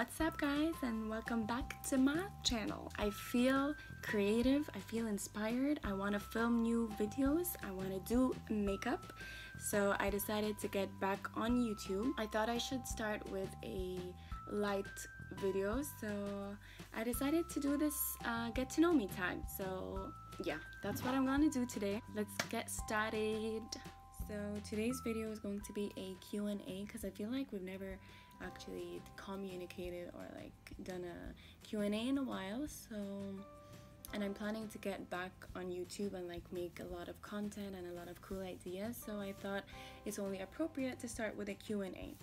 What's up guys, and welcome back to my channel. I feel creative, I feel inspired, I want to film new videos, I want to do makeup, so I decided to get back on YouTube. I thought I should start with a light video, so I decided to do this get to know me tag. So yeah, that's what I'm gonna do today. Let's get started. So today's video is going to be a Q&A because I feel like we've never actually communicated or like done a Q&A in a while, so, and I'm planning to get back on YouTube and like make a lot of content and a lot of cool ideas, so I thought it's only appropriate to start with a Q&A.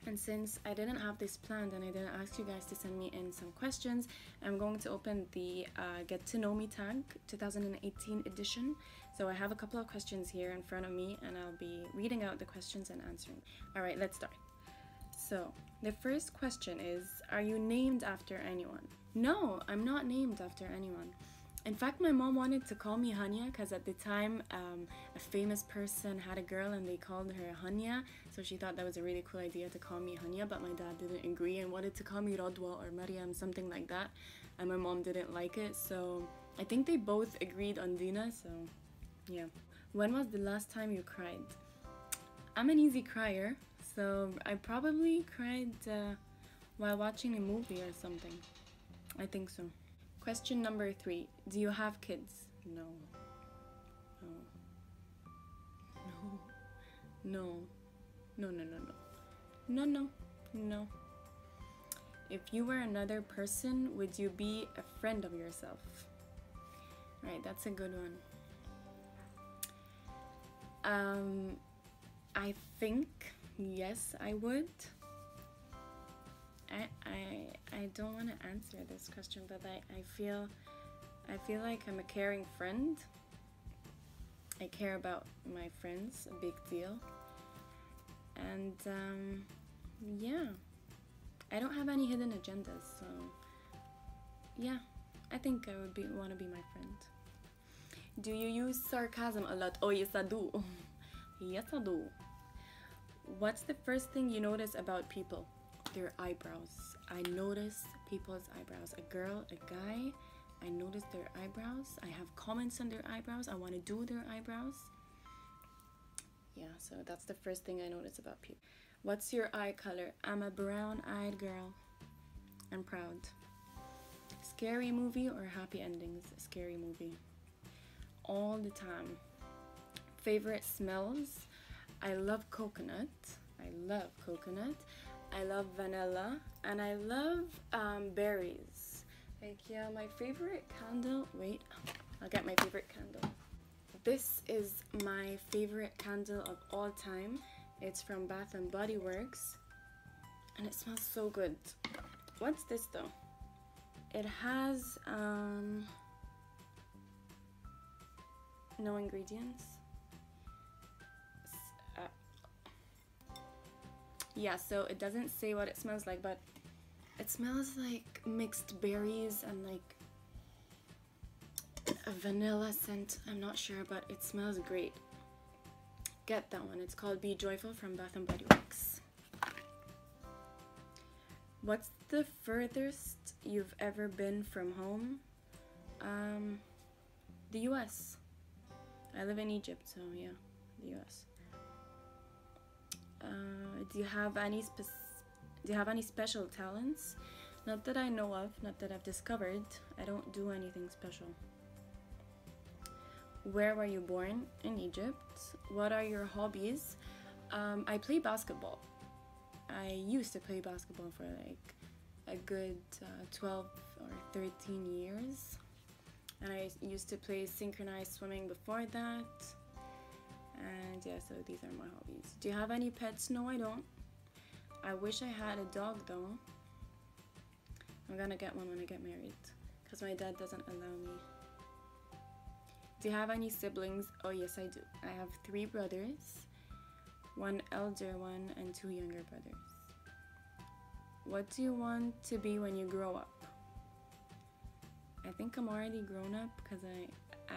And since I didn't have this planned and I didn't ask you guys to send me in some questions, I'm going to open the Get to Know Me tag 2018 edition. So I have a couple of questions here in front of me and I'll be reading out the questions and answering. Alright, let's start. So the first question is, are you named after anyone? No, I'm not named after anyone. In fact, my mom wanted to call me Hanya because at the time a famous person had a girl and they called her Hanya, so she thought that was a really cool idea to call me Hanya, but my dad didn't agree and wanted to call me Rodwa or Maryam, something like that, and my mom didn't like it, so I think they both agreed on Dina, so yeah. When was the last time you cried? I'm an easy crier, so I probably cried while watching a movie or something. I think so. Question number 3. Do you have kids? No. No. No. If you were another person, would you be a friend of yourself? Right, that's a good one. I think yes, I would. I don't want to answer this question, but I feel like I'm a caring friend. I care about my friends a big deal, and yeah, I don't have any hidden agendas, so yeah, I think I would want to be my friend. Do you use sarcasm a lot? Oh yes, I do. Yes, I do. What's the first thing you notice about people? Their eyebrows. I notice people's eyebrows. A girl, a guy, I notice their eyebrows. I have comments on their eyebrows. I want to do their eyebrows. Yeah, so that's the first thing I notice about people. What's your eye color? I'm a brown-eyed girl. I'm proud. Scary movie or happy endings? Scary movie. All the time. Favorite smells? I love coconut. I love vanilla, and I love berries. Like, yeah, my favorite candle, wait, I'll get my favorite candle. This is my favorite candle of all time. It's from Bath and Body Works and it smells so good. What's this though? It has no ingredients. Yeah, so it doesn't say what it smells like, but it smells like mixed berries and like a vanilla scent. I'm not sure, but it smells great. Get that one. It's called Be Joyful from Bath and Body Works. What's the furthest you've ever been from home? The US. I live in Egypt, so yeah, the US. Do you have any special talents? Not that I know of, not that I've discovered. I don't do anything special. Where were you born? In Egypt. What are your hobbies? I play basketball. I used to play basketball for like a good 12 or 13 years. And I used to play synchronized swimming before that. And yeah, so these are my hobbies. Do you have any pets? No, I don't. I wish I had a dog though. I'm gonna get one when I get married because my dad doesn't allow me. Do you have any siblings? Oh yes, I do. I have 3 brothers, 1 elder one and 2 younger brothers. What do you want to be when you grow up? I think I'm already grown up because I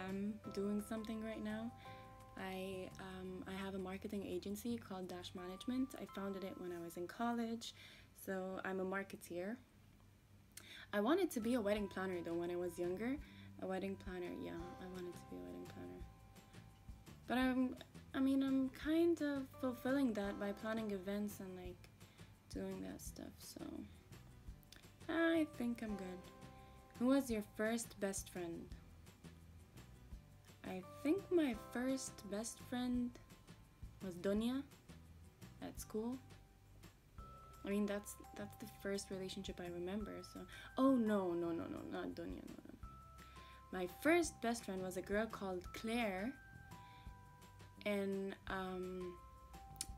am doing something right now. I have a marketing agency called Dash Management. I founded it when I was in college, So I'm a marketeer. I wanted to be a wedding planner though when I was younger. A wedding planner, yeah, I wanted to be a wedding planner. But I'm kind of fulfilling that by planning events and like doing that stuff, so I think I'm good. Who was your first best friend? I think my first best friend was Dina at school. I mean, that's the first relationship I remember. So, oh no, not Dina, no. My first best friend was a girl called Claire. In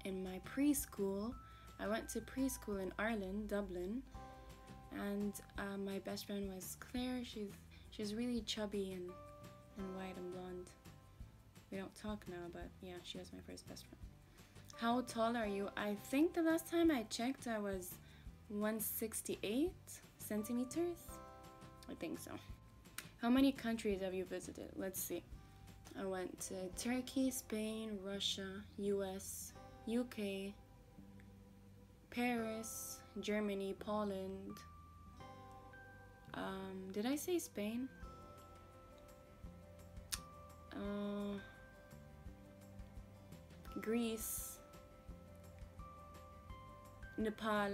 my preschool, I went to preschool in Ireland, Dublin, and my best friend was Claire. She's really chubby and white and blonde. We don't talk now, but yeah, she was my first best friend. How tall are you? I think the last time I checked I was 168 centimeters. I think so. How many countries have you visited? Let's see. I went to Turkey, Spain, Russia, US, UK, Paris, Germany, Poland. Did I say Spain? Greece, Nepal.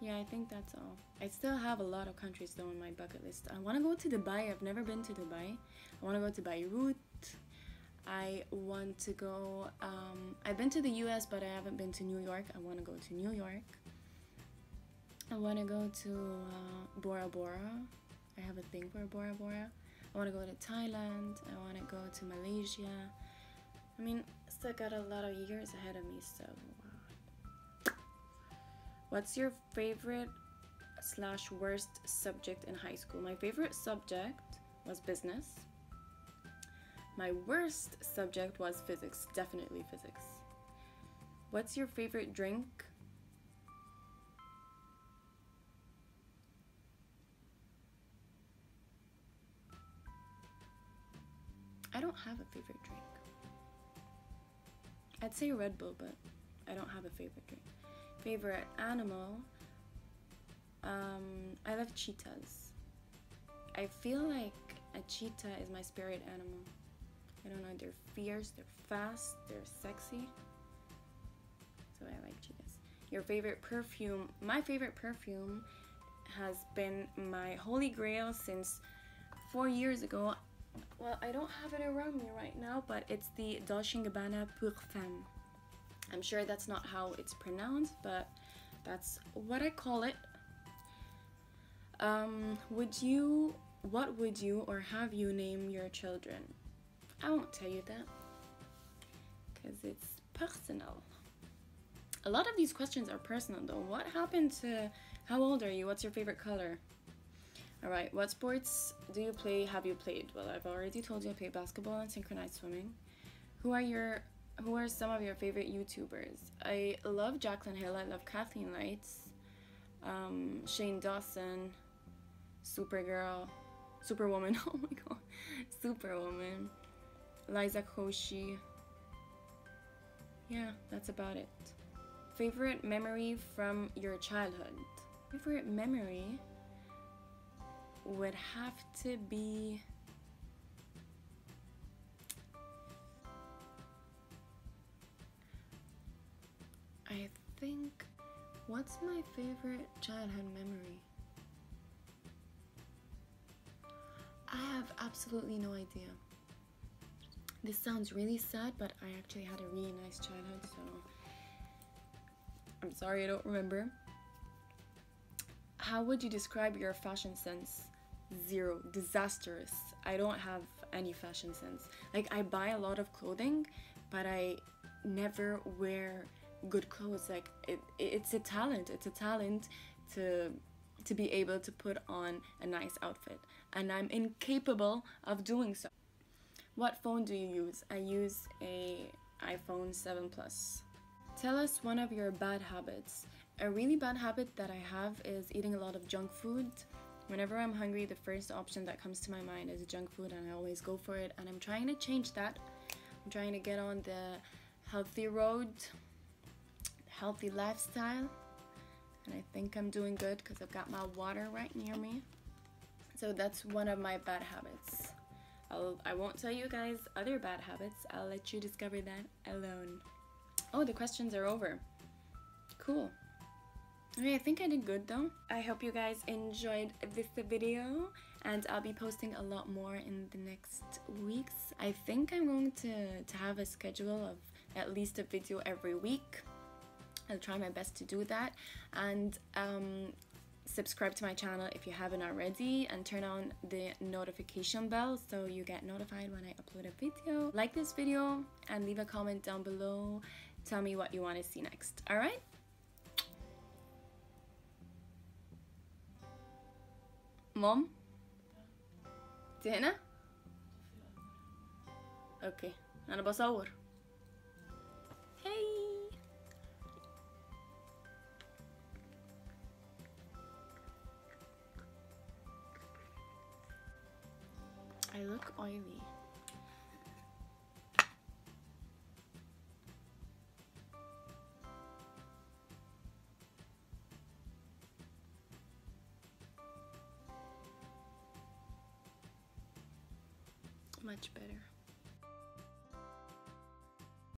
Yeah, I think that's all. I still have a lot of countries though on my bucket list. I want to go to Dubai. I've never been to Dubai. I want to go to Beirut. I want to go, I've been to the US, but I haven't been to New York. I want to go to New York. I want to go to Bora Bora. I have a thing for Bora Bora. I want to go to Thailand. I want to go to Malaysia. I mean, still got a lot of years ahead of me, so. What's your favorite / worst subject in high school? My favorite subject was business. My worst subject was physics, definitely physics. What's your favorite drink? I don't have a favorite drink. I'd say Red Bull, but I don't have a favorite drink. Favorite animal? I love cheetahs. I feel like a cheetah is my spirit animal. I don't know, they're fierce, they're fast, they're sexy. So I like cheetahs. Your favorite perfume? My favorite perfume has been my holy grail since 4 years ago. Well, I don't have it around me right now, but it's the Dolce & Gabbana Pour Femme. I'm sure that's not how it's pronounced, but that's what I call it. What would you or have you name your children? I won't tell you that, because it's personal. A lot of these questions are personal though. What happened to, how old are you? What's your favorite color? Alright, what sports do you play, have you played? Well, I've already told you I play basketball and synchronized swimming. Who are some of your favorite YouTubers? I love Jaclyn Hill, I love Kathleen Lights, Shane Dawson, Superwoman, oh my god, Superwoman, Liza Koshy. Yeah, that's about it. Favorite memory from your childhood? Favorite memory would have to be I think, what's my favorite childhood memory? I have absolutely no idea. This sounds really sad, but I actually had a really nice childhood, so I'm sorry I don't remember. How would you describe your fashion sense? Zero. Disastrous. I don't have any fashion sense. Like, I buy a lot of clothing, but I never wear good clothes. Like, it's a talent. It's a talent to be able to put on a nice outfit, and I'm incapable of doing so. What phone do you use? I use a iPhone 7 Plus. Tell us one of your bad habits. A really bad habit that I have is eating a lot of junk food. Whenever I'm hungry, the first option that comes to my mind is junk food, and I always go for it, and I'm trying to change that. I'm trying to get on the healthy road. healthy lifestyle, and I think I'm doing good because I've got my water right near me. So that's one of my bad habits. I won't tell you guys other bad habits. I'll let you discover that alone. Oh, the questions are over. Cool. Okay, I think I did good though. I hope you guys enjoyed this video, and I'll be posting a lot more in the next weeks. I think I'm going to have a schedule of at least a video every week. I'll try my best to do that. And subscribe to my channel if you haven't already, and turn on the notification bell so you get notified when I upload a video. Like this video and leave a comment down below. Tell me what you want to see next. Alright? Mom? Dina? اوكي انا بصور. Hey! I look oily. Much better.